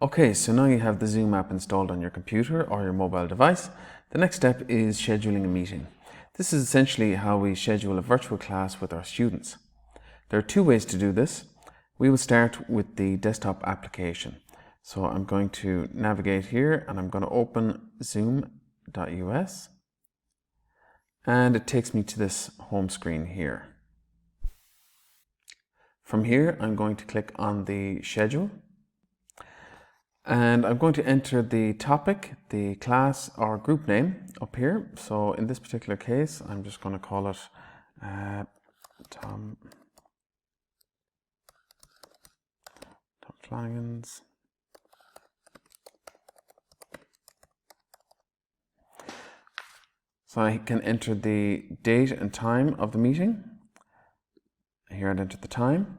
Okay, so now you have the Zoom app installed on your computer or your mobile device. The next step is scheduling a meeting. This is essentially how we schedule a virtual class with our students. There are two ways to do this. We will start with the desktop application. So I'm going to navigate here and I'm going to open zoom.us and it takes me to this home screen here. From here I'm going to click on the schedule and I'm going to enter the topic, the class or group name up here. So in this particular case I'm just going to call it Tom Flanagan's So I can enter the date and time of the meeting. Here I'd enter the time.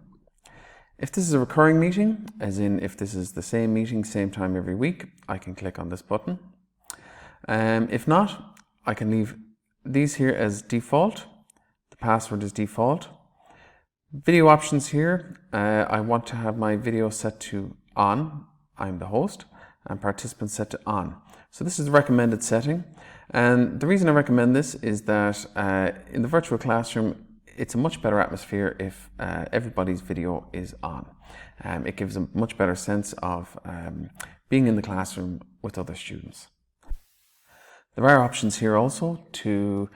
If this is a recurring meeting, as in if this is the same meeting, same time every week, I can click on this button. If not, I can leave these here as default. The password is default. Video options here, I want to have my video set to on. I'm the host, and participants set to on. So this is the recommended setting. And the reason I recommend this is that in the virtual classroom, it's a much better atmosphere if everybody's video is on. It gives a much better sense of being in the classroom with other students. There are options here also to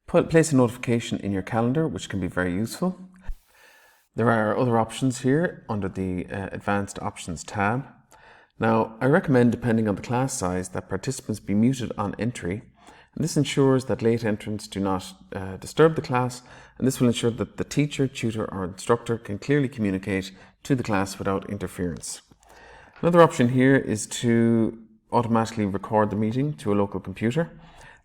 place a notification in your calendar, which can be very useful. There are other options here under the Advanced Options tab. Now, I recommend, depending on the class size, that participants be muted on entry. And this ensures that late entrants do not disturb the class, and this will ensure that the teacher, tutor or instructor can clearly communicate to the class without interference. Another option here is to automatically record the meeting to a local computer.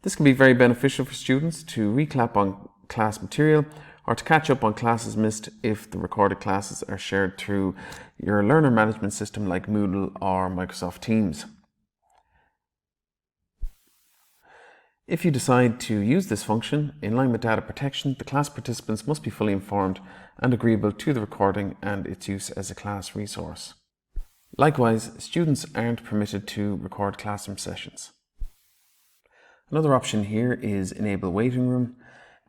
This can be very beneficial for students to recap on class material or to catch up on classes missed if the recorded classes are shared through your learner management system like Moodle or Microsoft Teams. If you decide to use this function, in line with data protection, the class participants must be fully informed and agreeable to the recording and its use as a class resource. Likewise, students aren't permitted to record classroom sessions. Another option here is Enable Waiting Room.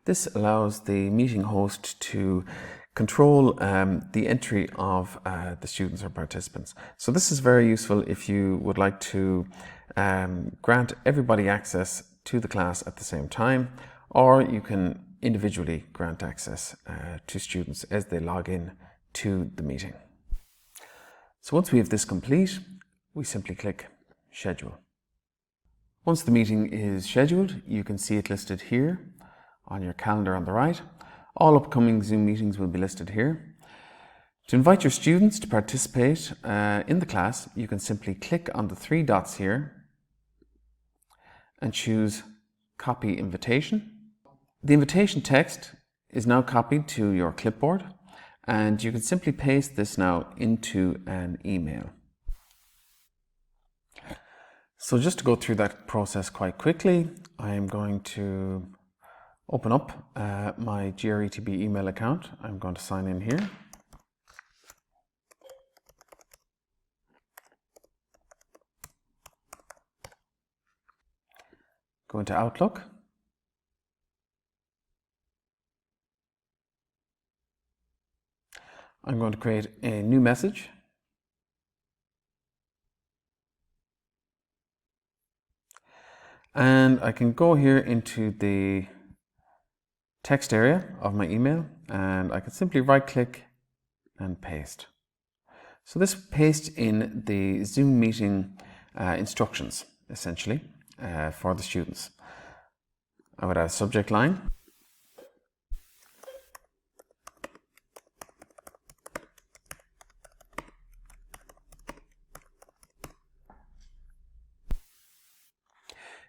This allows the meeting host to control the entry of the students or participants. So this is very useful if you would like to grant everybody access to the class at the same time, or you can individually grant access to students as they log in to the meeting. So once we have this complete, we simply click Schedule. Once the meeting is scheduled, you can see it listed here on your calendar on the right. All upcoming Zoom meetings will be listed here. To invite your students to participate in the class, you can simply click on the three dots here and choose Copy Invitation. The invitation text is now copied to your clipboard, and you can simply paste this now into an email. So just to go through that process quite quickly, I am going to open up my GRETB email account. I'm going to sign in here. Go into Outlook. I'm going to create a new message. And I can go here into the text area of my email and I can simply right click and paste. So this pastes in the Zoom meeting instructions essentially for the students. I would add a subject line.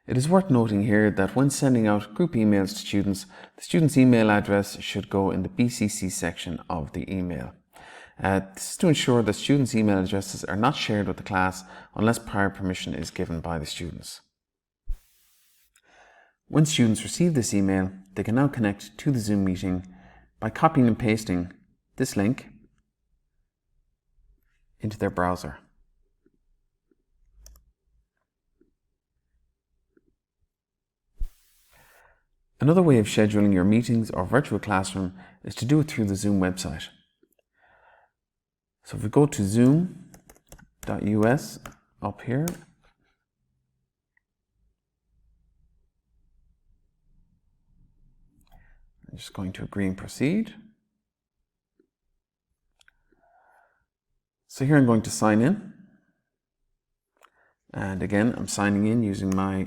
It is worth noting here that when sending out group emails to students, the student's email address should go in the BCC section of the email. This is to ensure that students' email addresses are not shared with the class unless prior permission is given by the students. When students receive this email, they can now connect to the Zoom meeting by copying and pasting this link into their browser. Another way of scheduling your meetings or virtual classroom is to do it through the Zoom website. So if we go to zoom.us up here, I'm just going to agree and proceed. So here I'm going to sign in. And again, I'm signing in using my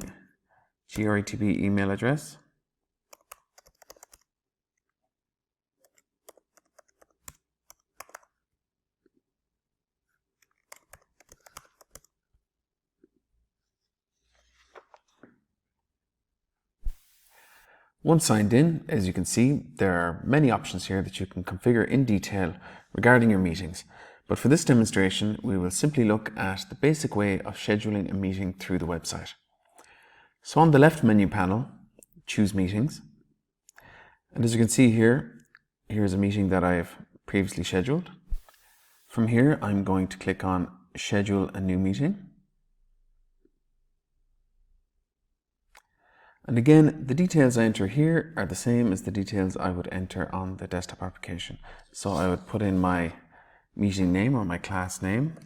GRETB email address. Once signed in, as you can see, there are many options here that you can configure in detail regarding your meetings. But for this demonstration, we will simply look at the basic way of scheduling a meeting through the website. So on the left menu panel, choose Meetings. And as you can see here, here's a meeting that I've previously scheduled. From here, I'm going to click on Schedule a New Meeting. And again, the details I enter here are the same as the details I would enter on the desktop application. So I would put in my meeting name or my class name.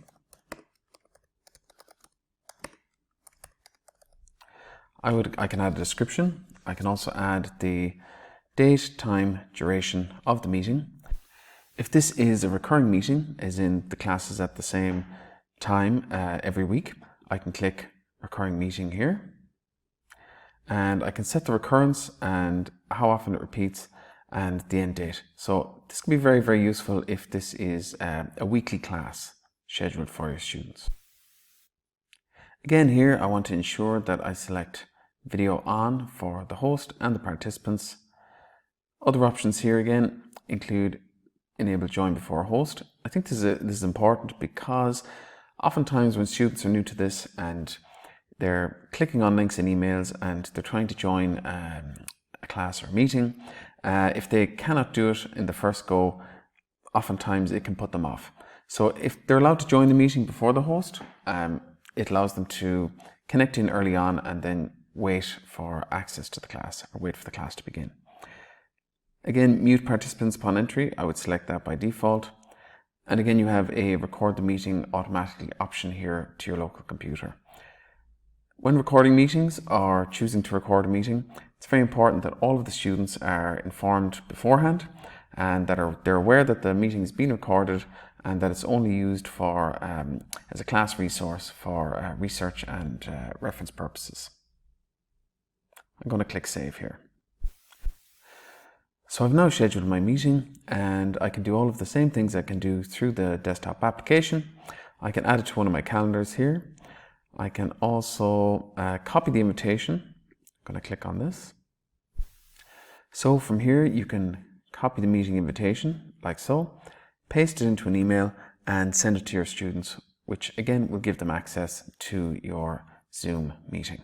I can add a description. I can also add the date, time, duration of the meeting. If this is a recurring meeting, as in the class is at the same time every week, I can click Recurring Meeting here. And I can set the recurrence and how often it repeats and the end date. So this can be very, very useful if this is a weekly class scheduled for your students. Again, here I want to ensure that I select video on for the host and the participants. Other options here again include enable join before host. I think this is important because oftentimes when students are new to this and they're clicking on links in emails and they're trying to join a class or a meeting, if they cannot do it in the first go, oftentimes it can put them off. So if they're allowed to join the meeting before the host, it allows them to connect in early on and then wait for access to the class or wait for the class to begin. Again, mute participants upon entry, I would select that by default. And again, you have a record the meeting automatically option here to your local computer. When recording meetings or choosing to record a meeting, it's very important that all of the students are informed beforehand and that they're aware that the meeting is being recorded and that it's only used for as a class resource for research and reference purposes. I'm going to click Save here. So I've now scheduled my meeting and I can do all of the same things I can do through the desktop application. I can add it to one of my calendars here. I can also copy the invitation. I'm going to click on this. So from here you can copy the meeting invitation like so, paste it into an email and send it to your students, which again will give them access to your Zoom meeting.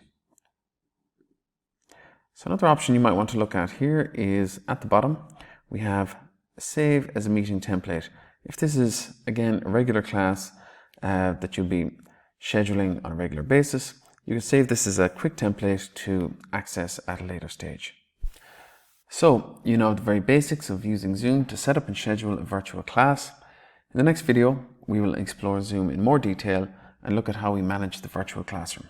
So another option you might want to look at here is at the bottom we have Save as a Meeting Template. If this is again a regular class that you'll be scheduling on a regular basis, you can save this as a quick template to access at a later stage. So you know the very basics of using Zoom to set up and schedule a virtual class. In the next video, we will explore Zoom in more detail and look at how we manage the virtual classroom.